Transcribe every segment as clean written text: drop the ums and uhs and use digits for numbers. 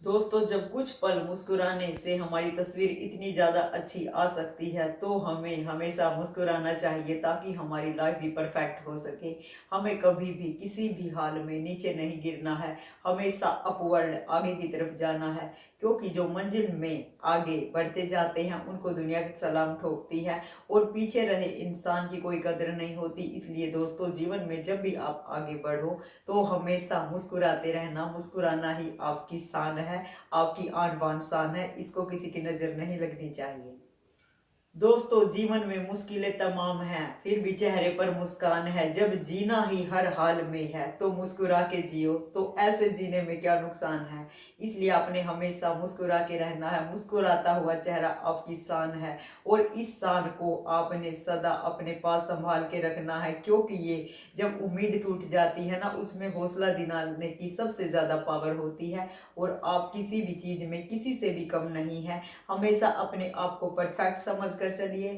दोस्तों, जब कुछ पल मुस्कुराने से हमारी तस्वीर इतनी ज़्यादा अच्छी आ सकती है तो हमें हमेशा मुस्कुराना चाहिए ताकि हमारी लाइफ भी परफेक्ट हो सके। हमें कभी भी किसी भी हाल में नीचे नहीं गिरना है, हमेशा अपवर्ड आगे की तरफ जाना है। क्योंकि जो मंजिल में आगे बढ़ते जाते हैं उनको दुनिया की सलाम ठोकती है और पीछे रहे इंसान की कोई कदर नहीं होती। इसलिए दोस्तों, जीवन में जब भी आप आगे बढ़ो तो हमेशा मुस्कुराते रहना। मुस्कुराना ही आपकी शान है, आपकी आन बान शान है। इसको किसी की नजर नहीं लगनी चाहिए। दोस्तों, जीवन में मुश्किलें तमाम हैं फिर भी चेहरे पर मुस्कान है। जब जीना ही हर हाल में है तो मुस्कुरा के जियो, तो ऐसे जीने में क्या नुकसान है। इसलिए आपने हमेशा मुस्कुरा के रहना है। मुस्कुराता हुआ चेहरा आपकी शान है और इस शान को आपने सदा अपने पास संभाल के रखना है। क्योंकि ये जब उम्मीद टूट जाती है ना, उसमें हौसला दिलाने की सबसे ज्यादा पावर होती है। और आप किसी भी चीज में किसी से भी कम नहीं है। हमेशा अपने आप को परफेक्ट समझ कर चलिए।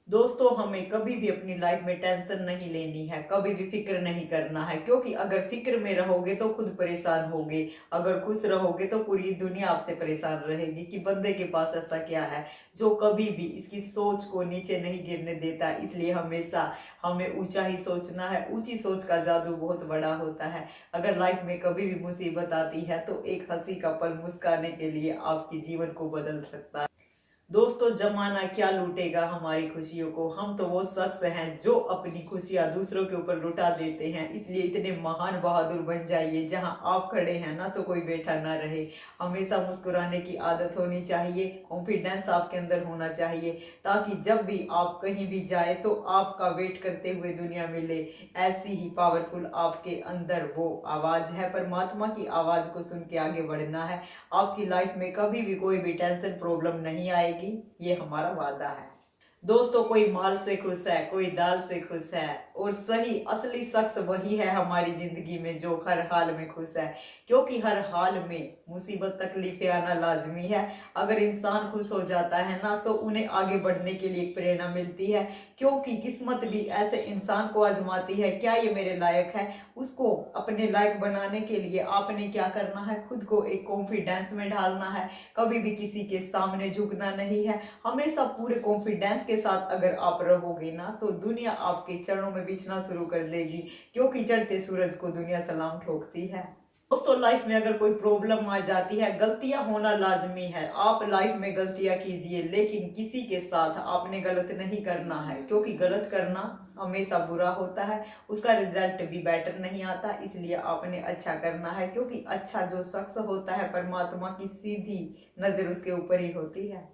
दोस्तों, हमें कभी भी अपनी लाइफ में टेंशन नहीं लेनी है, कभी भी फिक्र नहीं करना है। क्योंकि अगर फिक्र में रहोगे तो खुद परेशान होगे, अगर खुश रहोगे तो पूरी दुनिया आपसे परेशान रहेगी कि बंदे के पास ऐसा क्या है जो कभी भी इसकी सोच को नीचे नहीं गिरने देता। इसलिए हमेशा हमें ऊंचा ही सोचना है। ऊंची सोच का जादू बहुत बड़ा होता है। अगर लाइफ में कभी भी मुसीबत आती है तो एक हंसी का पल मुस्काने के लिए आपके जीवन को बदल सकता है। दोस्तों, जमाना क्या लूटेगा हमारी खुशियों को। हम तो वो शख्स हैं जो अपनी खुशियां दूसरों के ऊपर लुटा देते हैं। इसलिए इतने महान बहादुर बन जाइए, जहां आप खड़े हैं ना तो कोई बैठा ना रहे। हमेशा मुस्कुराने की आदत होनी चाहिए, कॉन्फिडेंस आपके अंदर होना चाहिए, ताकि जब भी आप कहीं भी जाए तो आपका वेट करते हुए दुनिया मिले। ऐसी ही पावरफुल आपके अंदर वो आवाज है, परमात्मा की आवाज को सुन के आगे बढ़ना है। आपकी लाइफ में कभी भी कोई भी टेंशन प्रॉब्लम नहीं आएगी, ये हमारा वादा है। दोस्तों, कोई माल से खुश है, कोई दाल से खुश है, और सही असली शख्स वही है हमारी जिंदगी में जो हर हाल में खुश है। क्योंकि हर हाल में मुसीबत तकलीफें आना लाजमी है। अगर इंसान खुश हो जाता है ना तो उन्हें आगे बढ़ने के लिए एक प्रेरणा मिलती है। क्योंकि किस्मत भी ऐसे इंसान को आजमाती है, क्या ये मेरे लायक है। उसको अपने लायक बनाने के लिए आपने क्या करना है, खुद को एक कॉन्फिडेंस में ढालना है। कभी भी किसी के सामने झुकना नहीं है। हमेशा पूरे कॉन्फिडेंस के साथ अगर आप रहोगे ना तो दुनिया आपके चरणों में बिछना शुरू कर देगी। क्योंकि चढ़ते सूरज को दुनिया सलाम ठोकती है। दोस्तों, लाइफ में अगर कोई प्रॉब्लम आ जाती है, गलतियां होना लाजमी है। आप लाइफ में गलतियां कीजिए, लेकिन किसी के साथ आपने गलत नहीं करना है। क्योंकि गलत करना हमेशा बुरा होता है, उसका रिजल्ट भी बेटर नहीं आता। इसलिए आपने अच्छा करना है, क्योंकि अच्छा जो शख्स होता है परमात्मा की सीधी नजर उसके ऊपर ही होती है।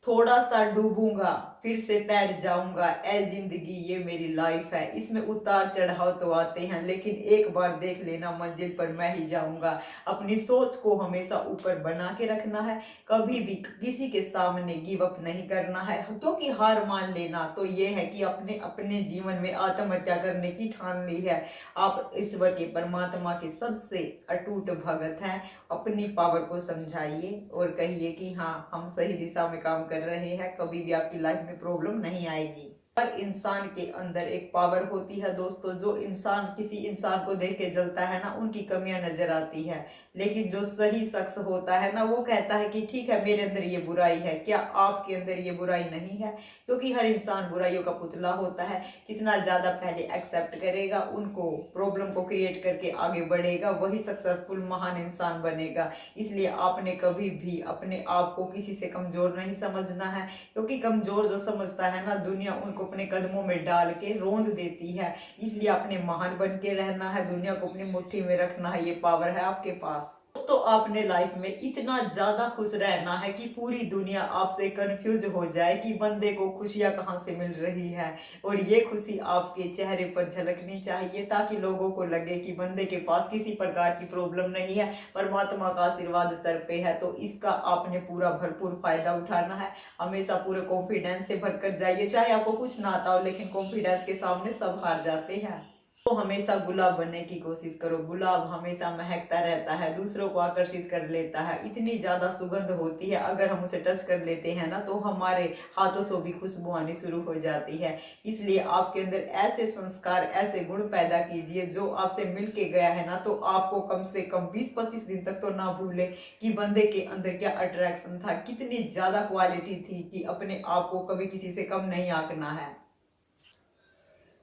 थोड़ा सा डूबूंगा फिर से तैर जाऊंगा, ए जिंदगी ये मेरी लाइफ है। इसमें उतार चढ़ाव तो आते हैं, लेकिन एक बार देख लेना मंजिल पर मैं ही जाऊंगा। अपनी सोच को हमेशा ऊपर बना के रखना है। कभी भी किसी के सामने गिव अप नहीं करना है। क्योंकि हार मान लेना तो ये है कि अपने अपने जीवन में आत्महत्या करने की ठान ली है। आप ईश्वर के परमात्मा के सबसे अटूट भगत हैं। अपनी पावर को समझाइए और कहिए कि हाँ, हम सही दिशा में काम कर रहे हैं। कभी भी आपकी लाइफ में प्रॉब्लम नहीं आएगी। हर इंसान के अंदर एक पावर होती है दोस्तों। जो इंसान किसी इंसान को देख के जलता है ना, उनकी कमियां नजर आती है। लेकिन जो सही शख्स होता है ना, वो कहता है कि ठीक है, मेरे अंदर ये बुराई है, क्या आपके अंदर ये बुराई नहीं है। क्योंकि हर इंसान बुराइयों का पुतला होता है। जितना ज्यादा पहले एक्सेप्ट करेगा, उनको प्रॉब्लम को क्रिएट करके आगे बढ़ेगा, वही सक्सेसफुल महान इंसान बनेगा। इसलिए आपने कभी भी अपने आप को किसी से कमजोर नहीं समझना है। क्योंकि कमजोर जो समझता है ना, दुनिया उनको अपने कदमों में डाल के रोंद देती है। इसलिए आपने महान बन के रहना है, दुनिया को अपनी मुट्ठी में रखना है। ये पावर है आपके पास। तो आपने लाइफ में इतना ज्यादा खुश रहना है कि पूरी दुनिया आपसे कंफ्यूज हो जाए कि बंदे को खुशियां कहां से मिल रही है। और ये खुशी आपके चेहरे पर झलकनी चाहिए, ताकि लोगों को लगे कि बंदे के पास किसी प्रकार की प्रॉब्लम नहीं है, परमात्मा का आशीर्वाद सर पे है। तो इसका आपने पूरा भरपूर फायदा उठाना है। हमेशा पूरे कॉन्फिडेंस से भरकर जाइए। चाहे आपको कुछ ना आता हो, लेकिन कॉन्फिडेंस के सामने सब हार जाते हैं। तो हमेशा गुलाब बनने की कोशिश करो। गुलाब हमेशा महकता रहता है, दूसरों को आकर्षित कर लेता है, इतनी ज्यादा सुगंध होती है, अगर हम उसे टच कर लेते हैं ना तो हमारे हाथों से भी खुशबू आनी शुरू हो जाती है। इसलिए आपके अंदर ऐसे संस्कार, ऐसे गुण पैदा कीजिए जो आपसे मिल के गया है ना तो आपको कम से कम 20-25 दिन तक तो ना भूले कि बंदे के अंदर क्या अट्रैक्शन था, कितनी ज्यादा क्वालिटी थी कि अपने आप को कभी किसी से कम नहीं आंकना है।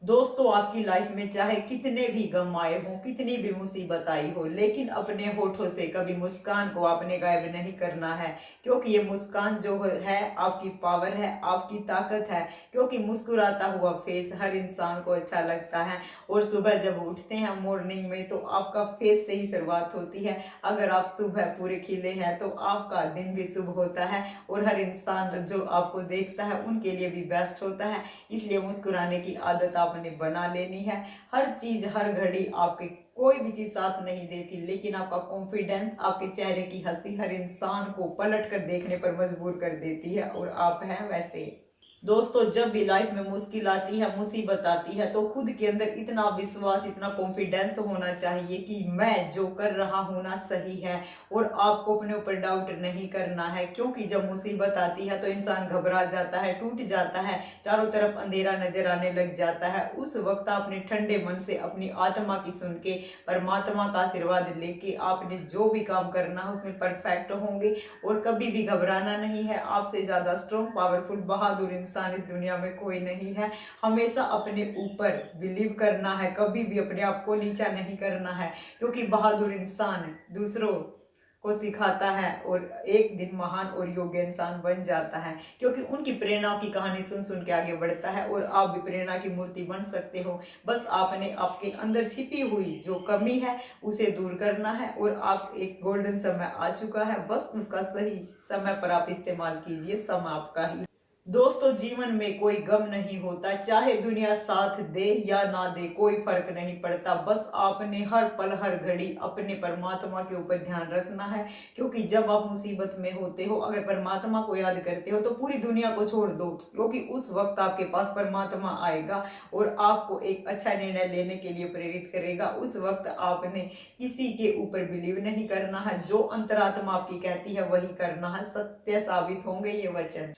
दोस्तों, आपकी लाइफ में चाहे कितने भी गम आए हों, कितनी भी मुसीबत आई हो, लेकिन अपने होठों से कभी मुस्कान को आपने गायब नहीं करना है, क्योंकि ये मुस्कान जो है आपकी पावर है, आपकी ताकत है। क्योंकि मुस्कुराता हुआ फेस हर इंसान को अच्छा लगता है। और सुबह जब उठते हैं मॉर्निंग में तो आपका फेस से ही शुरुआत होती है। अगर आप सुबह पूरे खिले हैं तो आपका दिन भी शुभ होता है और हर इंसान जो आपको देखता है उनके लिए भी बेस्ट होता है। इसलिए मुस्कुराने की आदत आपने बना लेनी है। हर चीज हर घड़ी आपके कोई भी चीज साथ नहीं देती, लेकिन आपका कॉन्फिडेंस, आपके चेहरे की हंसी हर इंसान को पलट कर देखने पर मजबूर कर देती है और आप हैं वैसे। दोस्तों, जब भी लाइफ में मुश्किल आती है, मुसीबत आती है तो खुद के अंदर इतना विश्वास, इतना कॉन्फिडेंस होना चाहिए कि मैं जो कर रहा हूं ना सही है। और आपको अपने ऊपर डाउट नहीं करना है, क्योंकि जब मुसीबत आती है तो इंसान घबरा जाता है, टूट जाता है, चारों तरफ अंधेरा नजर आने लग जाता है। उस वक्त आपने ठंडे मन से अपनी आत्मा की सुन के, परमात्मा का आशीर्वाद लेके आपने जो भी काम करना है उसमें परफेक्ट होंगे। और कभी भी घबराना नहीं है। आपसे ज्यादा स्ट्रॉन्ग, पावरफुल, बहादुर इंसान इस दुनिया में कोई नहीं है। हमेशा अपने ऊपर बिलीव करना है, कभी भी अपने आप को नीचा नहीं करना है, क्योंकि बहादुर इंसान दूसरों को सिखाता है और एक दिन महान और योग्य इंसान बन जाता है, क्योंकि उनकी प्रेरणा की कहानी सुन सुन के आगे बढ़ता है। और आप भी प्रेरणा की मूर्ति बन सकते हो। बस आपने आपके अंदर छिपी हुई जो कमी है उसे दूर करना है। और आप एक गोल्डन समय आ चुका है, बस उसका सही समय पर आप इस्तेमाल कीजिए। समय आपका ही। दोस्तों, जीवन में कोई गम नहीं होता, चाहे दुनिया साथ दे या ना दे, कोई फर्क नहीं पड़ता। बस आपने हर पल हर घड़ी अपने परमात्मा के ऊपर ध्यान रखना है, क्योंकि जब आप मुसीबत में होते हो, अगर परमात्मा को याद करते हो तो पूरी दुनिया को छोड़ दो, क्योंकि उस वक्त आपके पास परमात्मा आएगा और आपको एक अच्छा निर्णय लेने के लिए प्रेरित करेगा। उस वक्त आपने किसी के ऊपर बिलीव नहीं करना है, जो अंतरात्मा आपकी कहती है वही करना है। सत्य साबित होंगे ये वचन।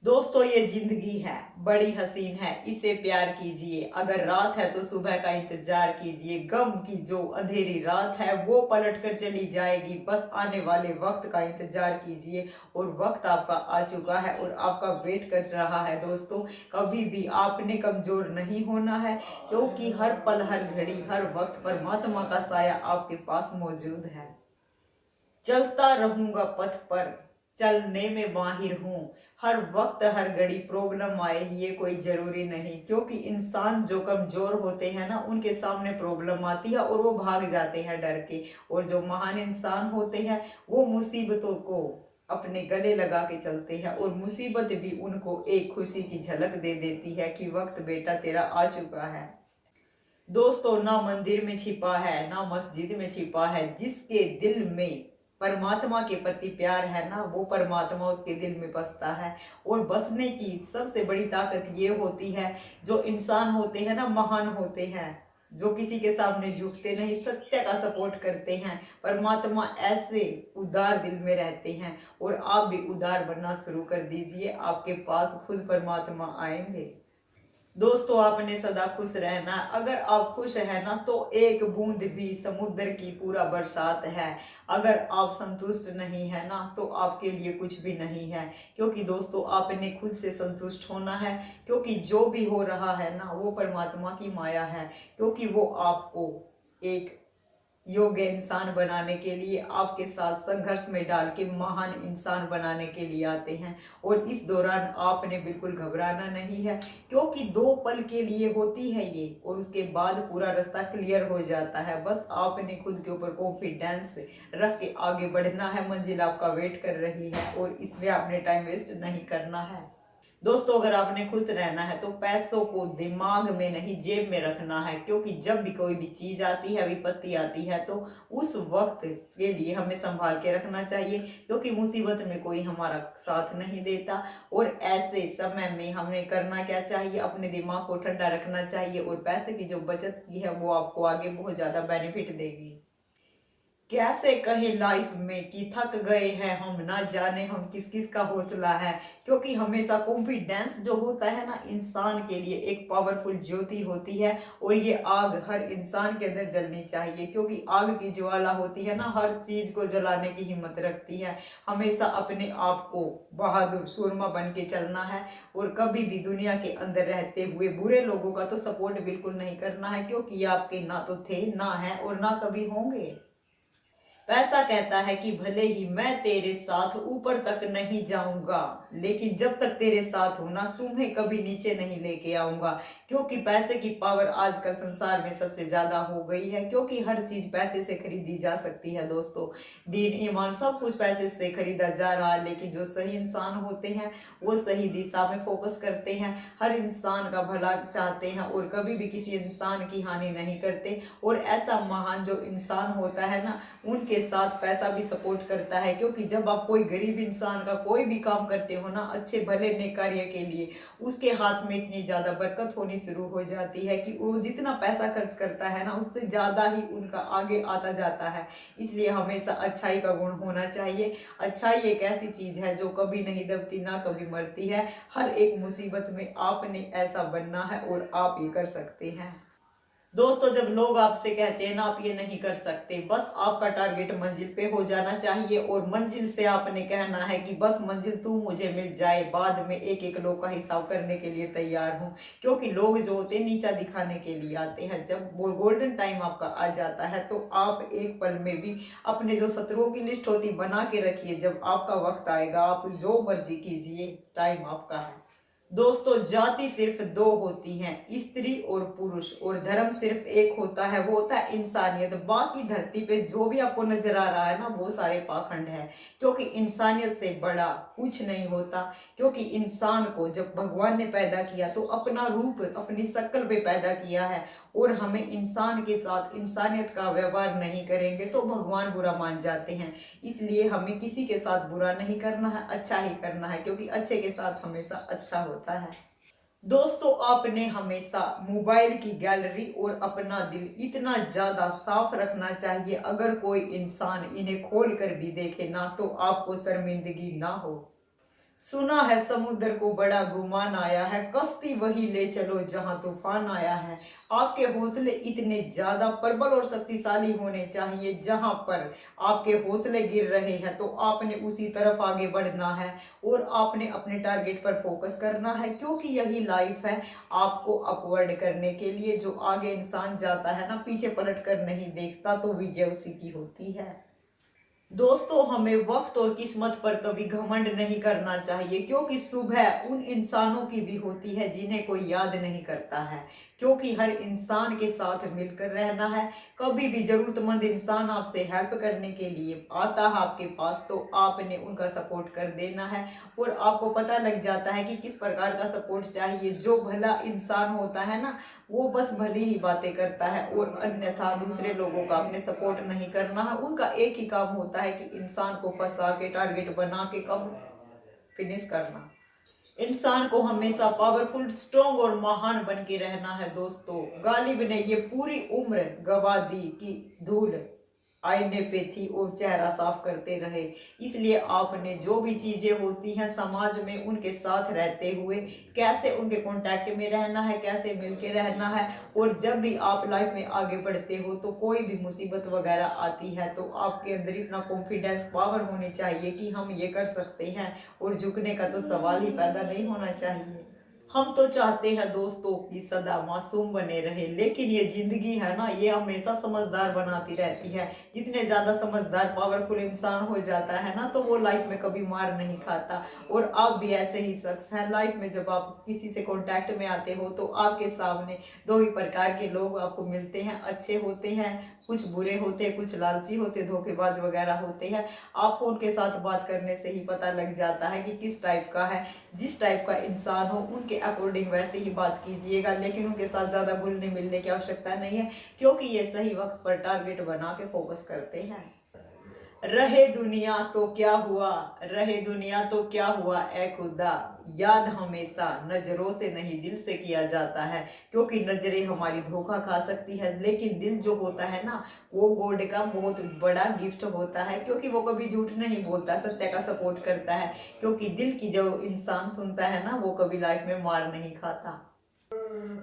दोस्तों, ये जिंदगी है, बड़ी हसीन है, इसे प्यार कीजिए। अगर रात है तो सुबह का इंतजार कीजिए। गम की जो अंधेरी रात है वो पलट कर चली जाएगी, बस आने वाले वक्त का इंतजार कीजिए। और वक्त आपका आ चुका है और आपका वेट कर रहा है। दोस्तों, कभी भी आपने कमजोर नहीं होना है, क्योंकि हर पल हर घड़ी हर वक्त परमात्मा का साया आपके पास मौजूद है। चलता रहूंगा पथ पर, चलने में माहिर हूँ। हर वक्त हर घड़ी प्रॉब्लम आए ये कोई जरूरी नहीं, क्योंकि इंसान जो कमजोर होते हैं ना उनके सामने प्रॉब्लम आती है और वो भाग जाते हैं डर के। और जो महान इंसान होते हैं वो मुसीबतों को अपने गले लगा के चलते हैं, और मुसीबत भी उनको एक खुशी की झलक दे देती है कि वक्त बेटा तेरा आ चुका है। दोस्तों, ना मंदिर में छिपा है ना मस्जिद में छिपा है, जिसके दिल में परमात्मा के प्रति प्यार है ना वो परमात्मा उसके दिल में बसता है। और बसने की सबसे बड़ी ताकत ये होती है, जो इंसान होते हैं ना महान होते हैं, जो किसी के सामने झुकते नहीं, सत्य का सपोर्ट करते हैं। परमात्मा ऐसे उदार दिल में रहते हैं। और आप भी उदार बनना शुरू कर दीजिए, आपके पास खुद परमात्मा आएंगे। दोस्तों, आपने सदा खुश रहना। अगर आप खुश है ना तो एक बूंद भी समुद्र की पूरा बरसात है। अगर आप संतुष्ट नहीं है ना तो आपके लिए कुछ भी नहीं है, क्योंकि दोस्तों आपने खुद से संतुष्ट होना है, क्योंकि जो भी हो रहा है ना वो परमात्मा की माया है। क्योंकि वो आपको एक योग्य इंसान बनाने के लिए आपके साथ संघर्ष में डाल के महान इंसान बनाने के लिए आते हैं। और इस दौरान आपने बिल्कुल घबराना नहीं है, क्योंकि 2 पल के लिए होती है ये और उसके बाद पूरा रास्ता क्लियर हो जाता है। बस आपने खुद के ऊपर कॉन्फिडेंस रख के आगे बढ़ना है। मंजिल आपका वेट कर रही है और इसमें आपने टाइम वेस्ट नहीं करना है। दोस्तों अगर आपने खुश रहना है तो पैसों को दिमाग में नहीं जेब में रखना है, क्योंकि जब भी कोई भी चीज आती है, विपत्ति आती है, तो उस वक्त के लिए हमें संभाल के रखना चाहिए, क्योंकि मुसीबत में कोई हमारा साथ नहीं देता। और ऐसे समय में हमें करना क्या चाहिए, अपने दिमाग को ठंडा रखना चाहिए, और पैसे की जो बचत की है वो आपको आगे बहुत ज्यादा बेनिफिट देगी। कैसे कहे लाइफ में कि थक गए हैं हम, ना जाने हम किस किस का हौसला है, क्योंकि हमेशा कॉन्फिडेंस जो होता है ना, इंसान के लिए एक पावरफुल ज्योति होती है। और ये आग हर इंसान के अंदर जलनी चाहिए, क्योंकि आग की ज्वाला होती है ना, हर चीज को जलाने की हिम्मत रखती है। हमेशा अपने आप को बहादुर सूरमा बन के चलना है, और कभी भी दुनिया के अंदर रहते हुए बुरे लोगों का तो सपोर्ट बिल्कुल नहीं करना है, क्योंकि ये आपके ना तो थे, ना है, और ना कभी होंगे। पैसा कहता है कि भले ही मैं तेरे साथ ऊपर तक नहीं जाऊंगा, लेकिन जब तक तेरे साथ हूं ना, तुम्हें कभी नीचे नहीं लेके आऊंगा। क्योंकि पैसे की पावर आजकल संसार में सबसे ज्यादा हो गई है, क्योंकि हर चीज पैसे से खरीदी जा सकती है दोस्तों। दीन ईमान सब कुछ पैसे से खरीदा जा रहा है, लेकिन जो सही इंसान होते हैं वो सही दिशा में फोकस करते हैं, हर इंसान का भला चाहते हैं, और कभी भी किसी इंसान की हानि नहीं करते। और ऐसा महान जो इंसान होता है ना, उनके साथ पैसा भी सपोर्ट करता है, क्योंकि जब आप कोई गरीब इंसान का कोई भी काम करते हो ना, अच्छे भले नेक कार्य के लिए, उसके हाथ में इतनी ज्यादा बरकत होनी शुरू हो जाती है कि वो जितना पैसा खर्च करता है ना, उससे ज्यादा ही उनका आगे आता जाता है। इसलिए हमेशा अच्छाई का गुण होना चाहिए। अच्छाई एक ऐसी चीज है जो कभी नहीं दबती, ना कभी मरती है। हर एक मुसीबत में आपने ऐसा बनना है, और आप ये कर सकते हैं। दोस्तों जब लोग आपसे कहते हैं ना आप ये नहीं कर सकते, बस आपका टारगेट मंजिल पे हो जाना चाहिए, और मंजिल से आपने कहना है कि बस मंजिल तू मुझे मिल जाए, बाद में एक एक लोग का हिसाब करने के लिए तैयार हूँ। क्योंकि लोग जो होते हैं नीचा दिखाने के लिए आते हैं, जब वो गोल्डन टाइम आपका आ जाता है तो आप एक पल में भी अपने जो शत्रुओं की लिस्ट होती बना के रखिए। जब आपका वक्त आएगा आप जो मर्जी कीजिए, टाइम आपका है। दोस्तों जाति सिर्फ दो होती हैं, स्त्री और पुरुष, और धर्म सिर्फ एक होता है, वो होता है इंसानियत। बाकी धरती पे जो भी आपको नजर आ रहा है ना, वो सारे पाखंड है, क्योंकि इंसानियत से बड़ा कुछ नहीं होता। क्योंकि इंसान को जब भगवान ने पैदा किया तो अपना रूप अपनी शक्ल पे पैदा किया है, और हमें इंसान के साथ इंसानियत का व्यवहार नहीं करेंगे तो भगवान बुरा मान जाते हैं। इसलिए हमें किसी के साथ बुरा नहीं करना है, अच्छा ही करना है, क्योंकि अच्छे के साथ हमेशा अच्छा होता है। दोस्तों आपने हमेशा मोबाइल की गैलरी और अपना दिल इतना ज्यादा साफ रखना चाहिए, अगर कोई इंसान इन्हें खोल कर भी देखे ना तो आपको शर्मिंदगी ना हो। सुना है समुद्र को बड़ा गुमान आया है, कश्ती वही ले चलो जहां तूफान आया है। आपके हौसले इतने ज्यादा प्रबल और शक्तिशाली होने चाहिए, जहां पर आपके हौसले गिर रहे हैं तो आपने उसी तरफ आगे बढ़ना है, और आपने अपने टारगेट पर फोकस करना है, क्योंकि यही लाइफ है आपको अपवर्ड करने के लिए। जो आगे इंसान जाता है ना, पीछे पलट कर नहीं देखता, तो विजय उसी की होती है। दोस्तों हमें वक्त और किस्मत पर कभी घमंड नहीं करना चाहिए, क्योंकि सुबह उन इंसानों की भी होती है जिन्हें कोई याद नहीं करता है। क्योंकि हर इंसान के साथ मिलकर रहना है। कभी भी जरूरतमंद इंसान आपसे हेल्प करने के लिए आता है आपके पास, तो आपने उनका सपोर्ट कर देना है, और आपको पता लग जाता है कि किस प्रकार का सपोर्ट चाहिए। जो भला इंसान होता है ना, वो बस भली ही बातें करता है, और अन्यथा दूसरे लोगों का अपने सपोर्ट नहीं करना है। उनका एक ही काम होता है कि इंसान को फंसा के टारगेट बना के कब फिनिश करना। इंसान को हमेशा पावरफुल, स्ट्रॉन्ग और महान बन के रहना है। दोस्तों गालिब ने ये पूरी उम्र गवा दी कि धूल आईने पे थी और चेहरा साफ करते रहे। इसलिए आपने जो भी चीजें होती हैं समाज में, उनके साथ रहते हुए कैसे उनके कांटेक्ट में रहना है, कैसे मिलके रहना है। और जब भी आप लाइफ में आगे बढ़ते हो तो कोई भी मुसीबत वगैरह आती है तो आपके अंदर इतना कॉन्फिडेंस पावर होनी चाहिए कि हम ये कर सकते हैं, और झुकने का तो सवाल ही पैदा नहीं होना चाहिए। हम तो चाहते हैं दोस्तों कि सदा मासूम बने रहे, लेकिन ये जिंदगी है ना, ये हमेशा समझदार बनाती रहती है। जितने ज्यादा समझदार पावरफुल इंसान हो जाता है ना, तो वो लाइफ में कभी मार नहीं खाता। और आप भी ऐसे ही शख्स हैं। लाइफ में जब आप किसी से कांटेक्ट में आते हो तो आपके सामने दो ही प्रकार के लोग आपको मिलते हैं। अच्छे होते हैं, कुछ बुरे होते हैं, कुछ लालची होते, धोखेबाज वगैरह होते हैं। आपको उनके साथ बात करने से ही पता लग जाता है कि किस टाइप का है। जिस टाइप का इंसान हो उनके अकॉर्डिंग वैसे ही बात कीजिएगा, लेकिन उनके साथ ज़्यादा घुलने मिलने की आवश्यकता नहीं है, क्योंकि ये सही वक्त पर टारगेट बना के फोकस करते हैं। रहे दुनिया तो क्या हुआ, रहे दुनिया तो क्या हुआ ए खुदा, याद हमेशा नजरों से नहीं दिल से किया जाता है। क्योंकि नजरें हमारी धोखा खा सकती है, लेकिन दिल जो होता है ना, वो गॉड का बहुत बड़ा गिफ्ट होता है। क्योंकि वो कभी झूठ नहीं बोलता, सत्य का सपोर्ट करता है। क्योंकि दिल की जो इंसान सुनता है ना, वो कभी लाइफ में मार नहीं खाता।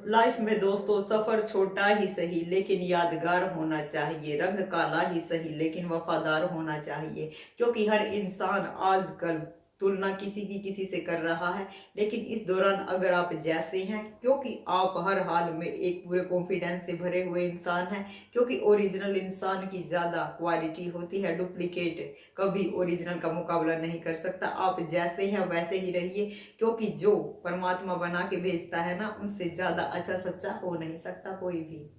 लाइफ में दोस्तों सफर छोटा ही सही लेकिन यादगार होना चाहिए, रंग काला ही सही लेकिन वफादार होना चाहिए। क्योंकि हर इंसान आजकल तुलना किसी की किसी से कर रहा है, लेकिन इस दौरान अगर आप जैसे हैं, क्योंकि आप हर हाल में एक पूरे कॉन्फिडेंस से भरे हुए इंसान हैं। क्योंकि ओरिजिनल इंसान की ज़्यादा क्वालिटी होती है, डुप्लीकेट कभी ओरिजिनल का मुकाबला नहीं कर सकता। आप जैसे हैं वैसे ही रहिए, क्योंकि जो परमात्मा बना के भेजता है ना, उनसे ज्यादा अच्छा सच्चा हो नहीं सकता कोई भी।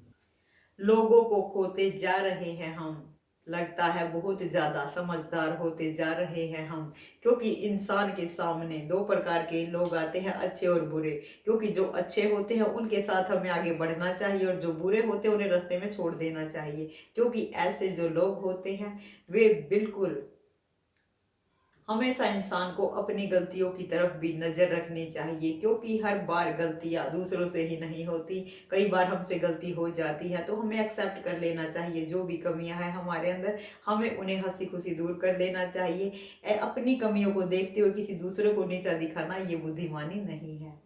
लोगों को खोते जा रहे हैं हम, लगता है बहुत ज्यादा समझदार होते जा रहे हैं हम। क्योंकि इंसान के सामने दो प्रकार के लोग आते हैं, अच्छे और बुरे। क्योंकि जो अच्छे होते हैं उनके साथ हमें आगे बढ़ना चाहिए, और जो बुरे होते हैं उन्हें रास्ते में छोड़ देना चाहिए। क्योंकि ऐसे जो लोग होते हैं वे बिल्कुल हमेशा इंसान को अपनी गलतियों की तरफ भी नजर रखनी चाहिए। क्योंकि हर बार गलतियां दूसरों से ही नहीं होती, कई बार हमसे गलती हो जाती है, तो हमें एक्सेप्ट कर लेना चाहिए। जो भी कमियां हैं हमारे अंदर, हमें उन्हें हंसी खुशी दूर कर लेना चाहिए। अपनी कमियों को देखते हुए किसी दूसरे को नीचा दिखाना ये बुद्धिमानी नहीं है।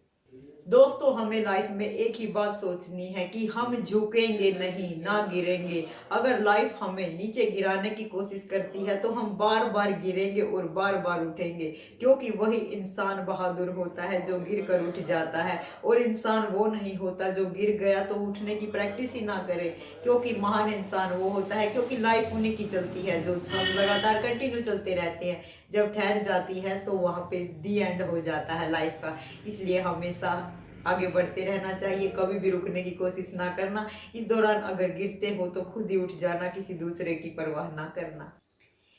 दोस्तों हमें लाइफ में एक ही बात सोचनी है कि हम झुकेंगे नहीं, ना गिरेंगे। अगर लाइफ हमें नीचे गिराने की कोशिश करती है तो हम बार बार गिरेंगे और बार बार उठेंगे। क्योंकि वही इंसान बहादुर होता है जो गिर कर उठ जाता है, और इंसान वो नहीं होता जो गिर गया तो उठने की प्रैक्टिस ही ना करे। क्योंकि महान इंसान वो होता है, क्योंकि लाइफ उन्हीं की चलती है जो हम लगातार कंटिन्यू चलते रहते हैं। जब ठहर जाती है तो वहाँ पे दी एंड हो जाता है लाइफ का। इसलिए हमेशा आगे बढ़ते रहना चाहिए, कभी भी रुकने की कोशिश ना करना। इस दौरान अगर गिरते हो तो खुद ही उठ जाना, किसी दूसरे की परवाह ना करना।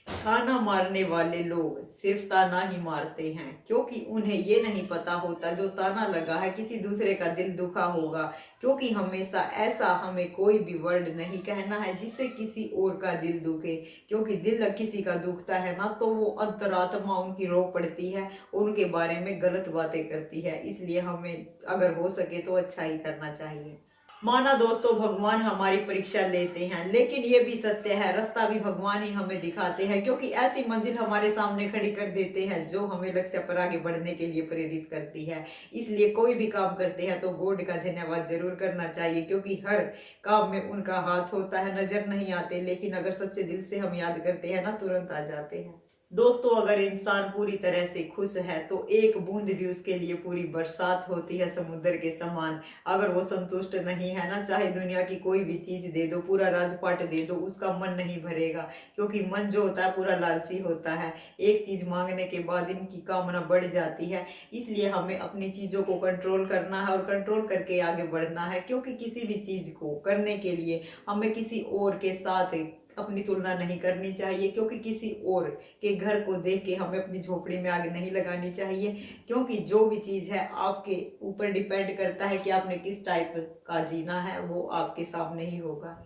ताना मारने वाले लोग सिर्फ ताना ही मारते हैं, क्योंकि उन्हें ये नहीं पता होता जो ताना लगा है किसी दूसरे का दिल दुखा होगा। क्योंकि हमेशा ऐसा हमें कोई भी वर्ड नहीं कहना है जिससे किसी और का दिल दुखे। क्योंकि दिल किसी का दुखता है ना, तो वो अंतरात्मा उनकी रो पड़ती है, उनके बारे में गलत बातें करती है। इसलिए हमें अगर हो सके तो अच्छा ही करना चाहिए। माना दोस्तों भगवान हमारी परीक्षा लेते हैं, लेकिन ये भी सत्य है रास्ता भी भगवान ही हमें दिखाते हैं। क्योंकि ऐसी मंजिल हमारे सामने खड़ी कर देते हैं जो हमें लक्ष्य पर आगे बढ़ने के लिए प्रेरित करती है। इसलिए कोई भी काम करते हैं तो गॉड का धन्यवाद जरूर करना चाहिए। क्योंकि हर काम में उनका हाथ होता है, नजर नहीं आते, लेकिन अगर सच्चे दिल से हम याद करते हैं ना, तुरंत आ जाते हैं। दोस्तों अगर इंसान पूरी तरह से खुश है तो एक बूंद भी उसके लिए पूरी बरसात होती है, समुद्र के समान। अगर वो संतुष्ट नहीं है ना, चाहे दुनिया की कोई भी चीज दे दो, पूरा राजपाट दे दो, उसका मन नहीं भरेगा। क्योंकि मन जो होता है पूरा लालची होता है, एक चीज मांगने के बाद इनकी कामना बढ़ जाती है। इसलिए हमें अपनी चीजों को कंट्रोल करना है और कंट्रोल करके आगे बढ़ना है। क्योंकि किसी भी चीज को करने के लिए हमें किसी और के साथ अपनी तुलना नहीं करनी चाहिए। क्योंकि किसी और के घर को देख के हमें अपनी झोपड़ी में आग नहीं लगानी चाहिए। क्योंकि जो भी चीज है आपके ऊपर डिपेंड करता है कि आपने किस टाइप का जीना है, वो आपके सामने ही होगा।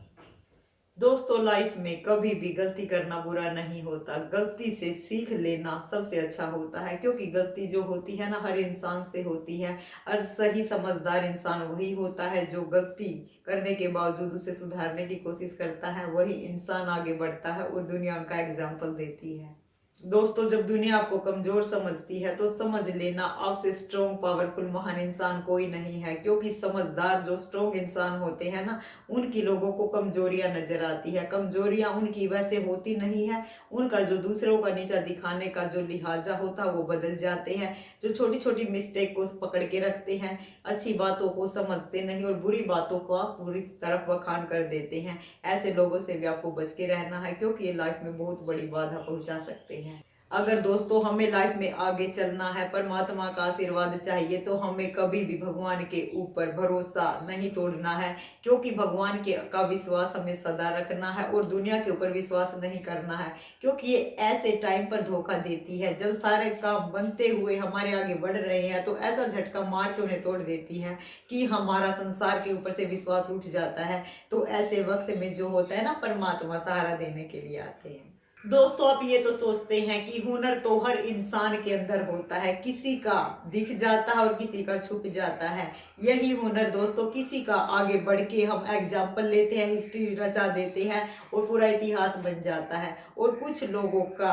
दोस्तों लाइफ में कभी भी गलती करना बुरा नहीं होता, गलती से सीख लेना सबसे अच्छा होता है। क्योंकि गलती जो होती है ना, हर इंसान से होती है, और सही समझदार इंसान वही होता है जो गलती करने के बावजूद उसे सुधारने की कोशिश करता है। वही इंसान आगे बढ़ता है और दुनिया उनका एग्जाम्पल देती है। दोस्तों, जब दुनिया आपको कमजोर समझती है तो समझ लेना आपसे स्ट्रॉन्ग पावरफुल महान इंसान कोई नहीं है, क्योंकि समझदार जो स्ट्रॉन्ग इंसान होते हैं ना, उनकी लोगों को कमजोरियां नजर आती है। कमजोरियां उनकी वैसे होती नहीं है, उनका जो दूसरों का नीचा दिखाने का जो लिहाजा होता है वो बदल जाते हैं। जो छोटी छोटी मिस्टेक को पकड़ के रखते हैं, अच्छी बातों को समझते नहीं और बुरी बातों को पूरी तरफ बखान कर देते हैं, ऐसे लोगों से भी आपको बच के रहना है, क्योंकि ये लाइफ में बहुत बड़ी बाधा पहुंचा सकते हैं। अगर दोस्तों हमें लाइफ में आगे चलना है, परमात्मा का आशीर्वाद चाहिए, तो हमें कभी भी भगवान के ऊपर भरोसा नहीं तोड़ना है, क्योंकि भगवान के का विश्वास हमें सदा रखना है और दुनिया के ऊपर विश्वास नहीं करना है, क्योंकि ये ऐसे टाइम पर धोखा देती है। जब सारे काम बनते हुए हमारे आगे बढ़ रहे हैं तो ऐसा झटका मार के उन्हें तोड़ देती है कि हमारा संसार के ऊपर से विश्वास उठ जाता है। तो ऐसे वक्त में जो होता है ना, परमात्मा सहारा देने के लिए आते हैं। दोस्तों, आप ये तो सोचते हैं कि हुनर तो हर इंसान के अंदर होता है, किसी का दिख जाता है और किसी का छुप जाता है। यही हुनर दोस्तों, किसी का आगे बढ़ के हम एग्जाम्पल लेते हैं, हिस्ट्री रचा देते हैं और पूरा इतिहास बन जाता है। और कुछ लोगों का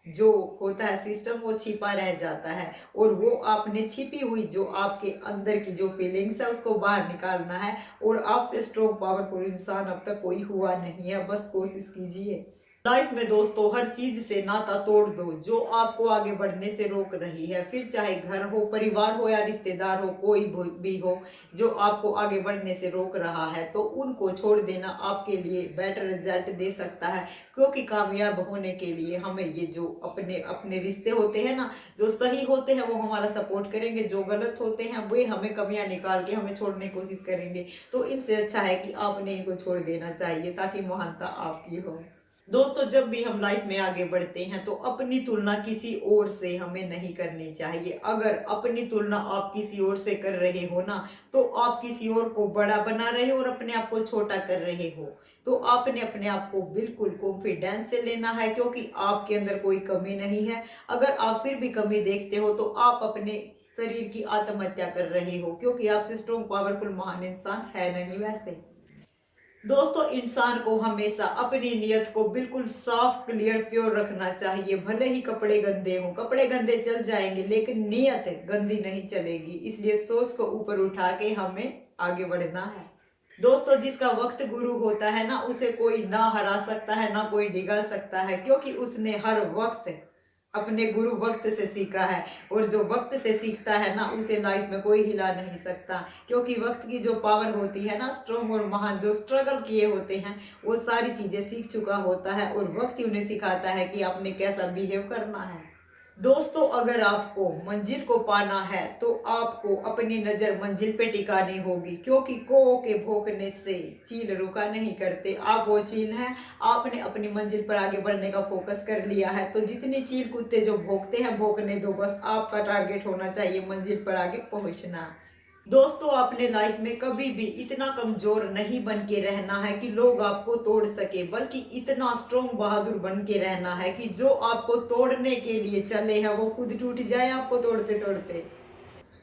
जो होता है सिस्टम, वो छिपा रह जाता है, और वो आपने छिपी हुई जो आपके अंदर की जो फीलिंग्स है उसको बाहर निकालना है। और आपसे स्ट्रॉन्ग पावरफुल इंसान अब तक कोई हुआ नहीं है, बस कोशिश कीजिए। लाइफ में दोस्तों हर चीज से नाता तोड़ दो जो आपको आगे बढ़ने से रोक रही है, फिर चाहे घर हो, परिवार हो या रिश्तेदार हो, कोई भी हो जो आपको आगे बढ़ने से रोक रहा है, तो उनको छोड़ देना आपके लिए बेटर रिजल्ट दे सकता है। क्योंकि कामयाब होने के लिए हमें ये जो अपने अपने रिश्ते होते हैं ना, जो सही होते हैं वो हमारा सपोर्ट करेंगे, जो गलत होते हैं वे हमें कमियां निकाल के हमें छोड़ने की कोशिश करेंगे। तो इनसे अच्छा है कि आपने इनको छोड़ देना चाहिए, ताकि महानता आपकी हो। दोस्तों, जब भी हम लाइफ में आगे बढ़ते हैं तो अपनी तुलना किसी और से हमें नहीं करनी चाहिए। अगर अपनी तुलना आप किसी और से कर रहे हो ना, तो आप किसी और को बड़ा बना रहे हो और अपने आप को छोटा कर रहे हो। तो आपने अपने आप को बिल्कुल कॉन्फिडेंस से लेना है, क्योंकि आपके अंदर कोई कमी नहीं है। अगर आप फिर भी कमी देखते हो तो आप अपने शरीर की आत्महत्या कर रहे हो, क्योंकि आपसे स्ट्रॉन्ग पावरफुल महान इंसान है नहीं। वैसे दोस्तों, इंसान को हमेशा अपनी नियत को बिल्कुल साफ क्लियर प्योर रखना चाहिए। भले ही कपड़े गंदे हों, कपड़े गंदे चल जाएंगे लेकिन नियत गंदी नहीं चलेगी। इसलिए सोच को ऊपर उठा के हमें आगे बढ़ना है। दोस्तों, जिसका वक्त गुरु होता है ना, उसे कोई ना हरा सकता है ना कोई डिगा सकता है, क्योंकि उसने हर वक्त अपने गुरु वक्त से सीखा है। और जो वक्त से सीखता है ना, उसे लाइफ में कोई हिला नहीं सकता, क्योंकि वक्त की जो पावर होती है ना, स्ट्रॉन्ग और महान जो स्ट्रगल किए होते हैं वो सारी चीजें सीख चुका होता है, और वक्त ही उन्हें सिखाता है कि आपने कैसा बिहेव करना है। दोस्तों, अगर आपको मंजिल को पाना है तो आपको अपनी नजर मंजिल पे टिकानी होगी, क्योंकि को के भौंकने से चील रुका नहीं करते। आप वो चील हैं, आपने अपनी मंजिल पर आगे बढ़ने का फोकस कर लिया है, तो जितने चील कुत्ते जो भौंकते हैं भौंकने दो, बस आपका टारगेट होना चाहिए मंजिल पर आगे पहुंचना। दोस्तों, अपने लाइफ में कभी भी इतना कमजोर नहीं बन के रहना है कि लोग आपको तोड़ सके, बल्कि इतना स्ट्रॉन्ग बहादुर बन के रहना है कि जो आपको तोड़ने के लिए चले हैं वो खुद टूट जाए आपको तोड़ते तोड़ते।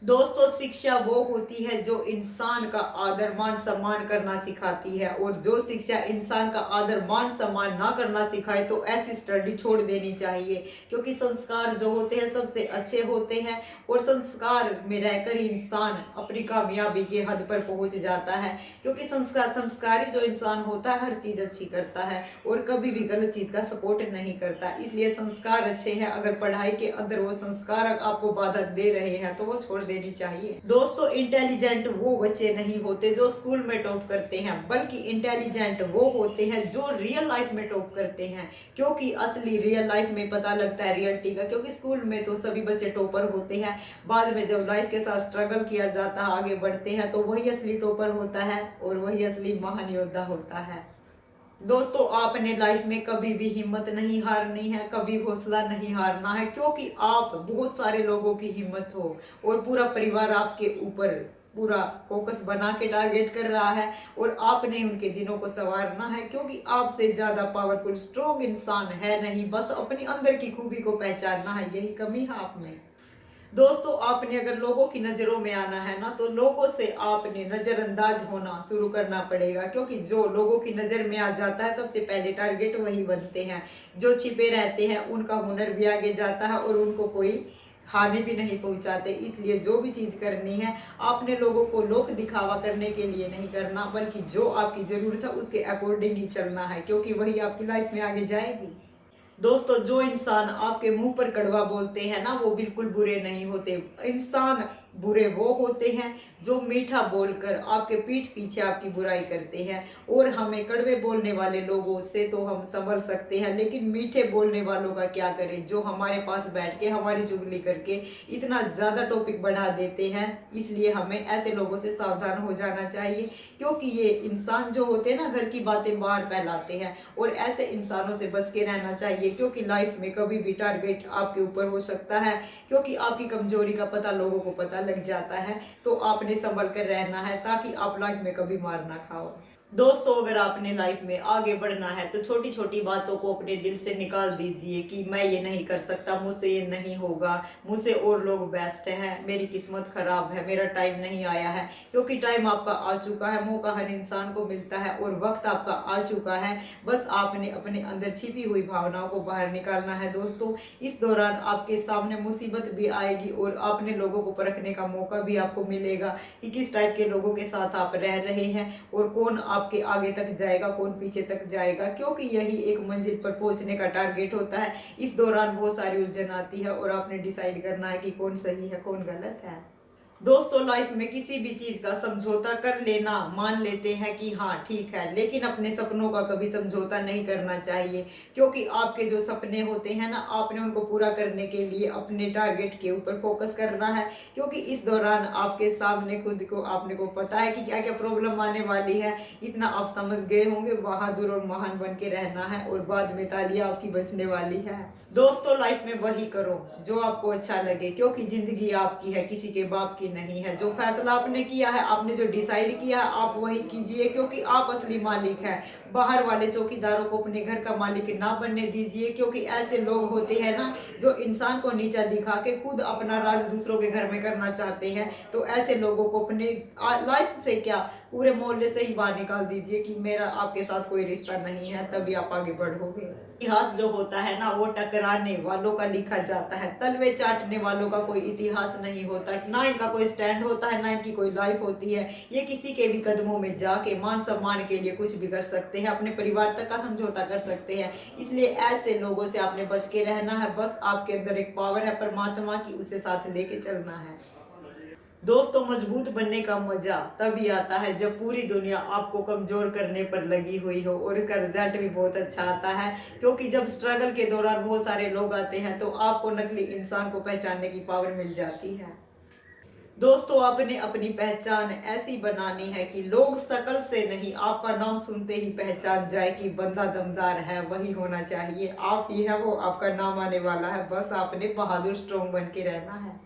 दोस्तों, शिक्षा वो होती है जो इंसान का आदर मान सम्मान करना सिखाती है, और जो शिक्षा इंसान का आदर मान सम्मान ना करना सिखाए तो ऐसी स्टडी छोड़ देनी चाहिए। क्योंकि संस्कार जो होते हैं सबसे अच्छे होते हैं, और संस्कार में रहकर इंसान अपनी कामयाबी के हद पर पहुंच जाता है। क्योंकि संस्कारी जो इंसान होता है हर चीज अच्छी करता है और कभी भी गलत चीज का सपोर्ट नहीं करता। इसलिए संस्कार अच्छे हैं, अगर पढ़ाई के अंदर वो संस्कार आपको बाधा दे रहे हैं तो वो छोड़ देनी चाहिए। दोस्तों, इंटेलिजेंट वो बच्चे नहीं होते जो स्कूल में टॉप करते हैं, बल्कि इंटेलिजेंट वो होते हैं जो रियल लाइफ में टॉप करते हैं। क्योंकि असली रियल लाइफ में पता लगता है रियलिटी का, क्योंकि स्कूल में तो सभी बच्चे टॉपर होते हैं, बाद में जब लाइफ के साथ स्ट्रगल किया जाता है, आगे बढ़ते हैं, तो वही असली टॉपर होता है और वही असली महान योद्धा होता है। दोस्तों, आपने लाइफ में कभी भी हिम्मत नहीं हारनी है, कभी हौसला नहीं हारना है, क्योंकि आप बहुत सारे लोगों की हिम्मत हो और पूरा परिवार आपके ऊपर पूरा फोकस बना के टारगेट कर रहा है, और आपने उनके दिनों को संवारना है। क्योंकि आपसे ज्यादा पावरफुल स्ट्रॉन्ग इंसान है नहीं, बस अपनी अंदर की खूबी को पहचानना है, यही कमी है आप में। दोस्तों आपने अगर लोगों की नज़रों में आना है ना, तो लोगों से आपने नज़रअंदाज होना शुरू करना पड़ेगा, क्योंकि जो लोगों की नज़र में आ जाता है सबसे पहले टारगेट वही बनते हैं। जो छिपे रहते हैं उनका हुनर भी आगे जाता है और उनको कोई हानि भी नहीं पहुंचाते। इसलिए जो भी चीज़ करनी है आपने लोगों को लोक दिखावा करने के लिए नहीं करना, बल्कि जो आपकी ज़रूरत है उसके अकॉर्डिंग ही चलना है, क्योंकि वही आपकी लाइफ में आगे जाएगी। दोस्तों जो इंसान आपके मुंह पर कड़वा बोलते हैं ना, वो बिल्कुल बुरे नहीं होते। इंसान बुरे वो होते हैं जो मीठा बोलकर आपके पीठ पीछे आपकी बुराई करते हैं। और हमें कड़वे बोलने वाले लोगों से तो हम संभल सकते हैं, लेकिन मीठे बोलने वालों का क्या करें, जो हमारे पास बैठ के हमारी चुगली करके इतना ज़्यादा टॉपिक बढ़ा देते हैं। इसलिए हमें ऐसे लोगों से सावधान हो जाना चाहिए, क्योंकि ये इंसान जो होते हैं ना, घर की बातें बाहर फैलाते हैं। और ऐसे इंसानों से बच के रहना चाहिए, क्योंकि लाइफ में कभी भी टारगेट आपके ऊपर हो सकता है, क्योंकि आपकी कमजोरी का पता लोगों को पता लग जाता है। तो आपने संभल कर रहना है, ताकि आप लाइफ में कभी मार ना खाओ। दोस्तों अगर आपने लाइफ में आगे बढ़ना है तो छोटी छोटी बातों को अपने दिल से निकाल दीजिए कि मैं ये नहीं कर सकता, मुझसे ये नहीं होगा, मुझसे और लोग बेस्ट हैं, मेरी किस्मत खराब है, मेरा टाइम नहीं आया है। क्योंकि टाइम आपका आ चुका है, मौका हर इंसान को मिलता है और वक्त आपका आ चुका है। बस आपने अपने अंदर छिपी हुई भावनाओं को बाहर निकालना है। दोस्तों इस दौरान आपके सामने मुसीबत भी आएगी और आपने लोगों को परखने का मौका भी आपको मिलेगा कि किस टाइप के लोगों के साथ आप रह रहे हैं और कौन आपके आगे तक जाएगा, कौन पीछे तक जाएगा, क्योंकि यही एक मंजिल पर पहुंचने का टारगेट होता है। इस दौरान बहुत सारी उलझन आती है और आपने डिसाइड करना है कि कौन सही है कौन गलत है। दोस्तों लाइफ में किसी भी चीज का समझौता कर लेना, मान लेते हैं कि हाँ ठीक है, लेकिन अपने सपनों का कभी समझौता नहीं करना चाहिए। क्योंकि आपके जो सपने होते हैं ना, आपने उनको पूरा करने के लिए अपने टारगेट के ऊपर फोकस करना है। क्योंकि इस दौरान आपके सामने खुद को आपने को पता है कि क्या क्या प्रॉब्लम आने वाली है। इतना आप समझ गए होंगे, बहादुर और महान बन के रहना है और बाद में तालियां आपकी बचने वाली है। दोस्तों लाइफ में वही करो जो आपको अच्छा लगे, क्योंकि जिंदगी आपकी है, किसी के बाप की नहीं है। जो फैसला आपने किया है, आपने जो डिसाइड किया है, आप वही कीजिए, क्योंकि आप असली मालिक हैं। बाहर वाले चौकीदारों को अपने घर का मालिक ना बनने दीजिए, क्योंकि ऐसे लोग होते हैं ना जो इंसान को नीचा दिखा के खुद अपना राज दूसरों के घर में करना चाहते हैं। तो ऐसे लोगों को अपने लाइफ से क्या पूरे मोहल्ले से ही बाहर निकाल दीजिए कि मेरा आपके साथ कोई रिश्ता नहीं है, तभी आप आगे बढ़ोगे। इतिहास जो होता है ना, वो टकराने वालों का लिखा जाता है, तलवे चाटने वालों का कोई इतिहास नहीं होता, ना इनका कोई स्टैंड होता है, ना इनकी कोई लाइफ होती है। ये किसी के भी कदमों में जाके मान सम्मान के लिए कुछ भी कर सकते हैं, अपने परिवार तक का समझौता कर सकते हैं। इसलिए ऐसे लोगों से आपने बच के रहना है। बस आपके अंदर एक पावर है परमात्मा की, उसे साथ लेके चलना है। दोस्तों मजबूत बनने का मजा तभी आता है जब पूरी दुनिया आपको कमजोर करने पर लगी हुई हो, और इसका रिजल्ट भी बहुत अच्छा आता है। क्योंकि जब स्ट्रगल के दौरान बहुत सारे लोग आते हैं तो आपको नकली इंसान को पहचानने की पावर मिल जाती है। दोस्तों आपने अपनी पहचान ऐसी बनानी है कि लोग शकल से नहीं, आपका नाम सुनते ही पहचान जाए कि बंदा दमदार है, वही होना चाहिए। आप ही है वो, आपका नाम आने वाला है। बस आपने बहादुर स्ट्रॉन्ग बन के रहना है।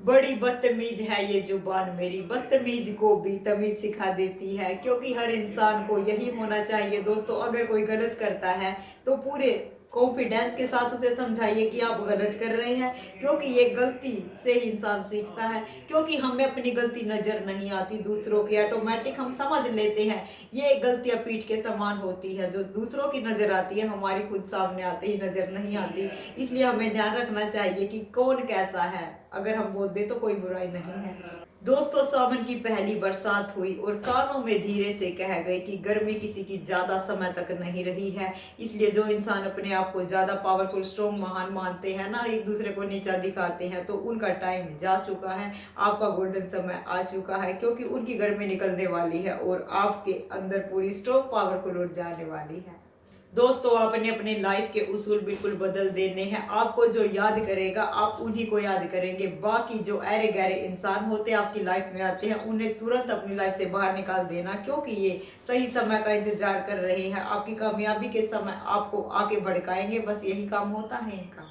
बड़ी बदतमीज है ये जुबान मेरी, बदतमीज को भी तमीज सिखा देती है। क्योंकि हर इंसान को यही होना चाहिए दोस्तों, अगर कोई गलत करता है तो पूरे कॉन्फिडेंस के साथ उसे समझाइए कि आप गलत कर रहे हैं, क्योंकि ये गलती से ही इंसान सीखता है। क्योंकि हमें अपनी गलती नजर नहीं आती, दूसरों की ऑटोमेटिक हम समझ लेते हैं। ये गलतियां पीठ के समान होती है, जो दूसरों की नजर आती है हमारी खुद सामने आते ही नजर नहीं आती। इसलिए हमें ध्यान रखना चाहिए कि कौन कैसा है, अगर हम बोल दे तो कोई बुराई नहीं है। दोस्तों सावन की पहली बरसात हुई और कानों में धीरे से कह गए कि गर्मी किसी की ज्यादा समय तक नहीं रही है। इसलिए जो इंसान अपने आप को ज्यादा पावरफुल स्ट्रॉन्ग महान मानते हैं ना, एक दूसरे को नीचा दिखाते हैं, तो उनका टाइम जा चुका है, आपका गोल्डन समय आ चुका है। क्योंकि उनकी गर्मी निकलने वाली है और आपके अंदर पूरी स्ट्रॉन्ग पावरफुल ऊर्जा आने वाली है। दोस्तों आपने अपनी लाइफ के उसूल बिल्कुल बदल देने हैं। आपको जो याद करेगा आप उन्हीं को याद करेंगे। बाकी जो अरे गहरे इंसान होते हैं आपकी लाइफ में आते हैं, उन्हें तुरंत अपनी लाइफ से बाहर निकाल देना, क्योंकि ये सही समय का इंतजार कर रहे हैं। आपकी कामयाबी के समय आपको आके भड़काएंगे, बस यही काम होता है इनका।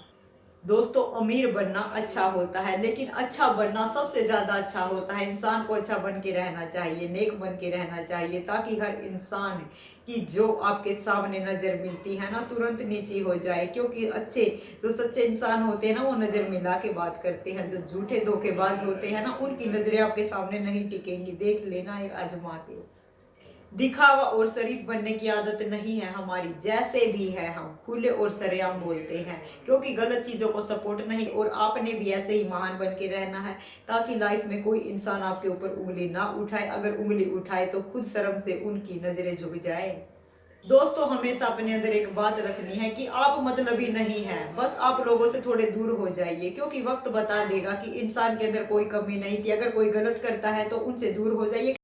दोस्तों, अमीर बनना अच्छा होता है, लेकिन अच्छा बनना सबसे ज्यादा अच्छा होता है। इंसान को अच्छा बन के रहना चाहिए, नेक बन के रहना चाहिए, ताकि हर इंसान की जो आपके सामने नजर मिलती है ना, तुरंत नीची हो जाए। क्योंकि अच्छे जो सच्चे इंसान होते हैं ना, वो नजर मिला के बात करते हैं। जो झूठे धोखेबाज होते हैं ना, उनकी नजरें आपके सामने नहीं टिकेंगी। देख लेना एक आजमा के। दिखावा और शरीफ बनने की आदत नहीं है हमारी। जैसे भी है हम खुले और सरेआम बोलते हैं, क्योंकि गलत चीजों को सपोर्ट नहीं। और आपने भी ऐसे ही महान बन के रहना है, ताकि लाइफ में कोई इंसान आपके ऊपर उंगली ना उठाए। अगर उंगली उठाए तो खुद शर्म से उनकी नजरें झुक जाए। दोस्तों, हमेशा अपने अंदर एक बात रखनी है कि आप मतलबी नहीं है। बस आप लोगों से थोड़े दूर हो जाइए, क्योंकि वक्त बता देगा कि इंसान के अंदर कोई कमी नहीं थी। अगर कोई गलत करता है तो उनसे दूर हो जाइए।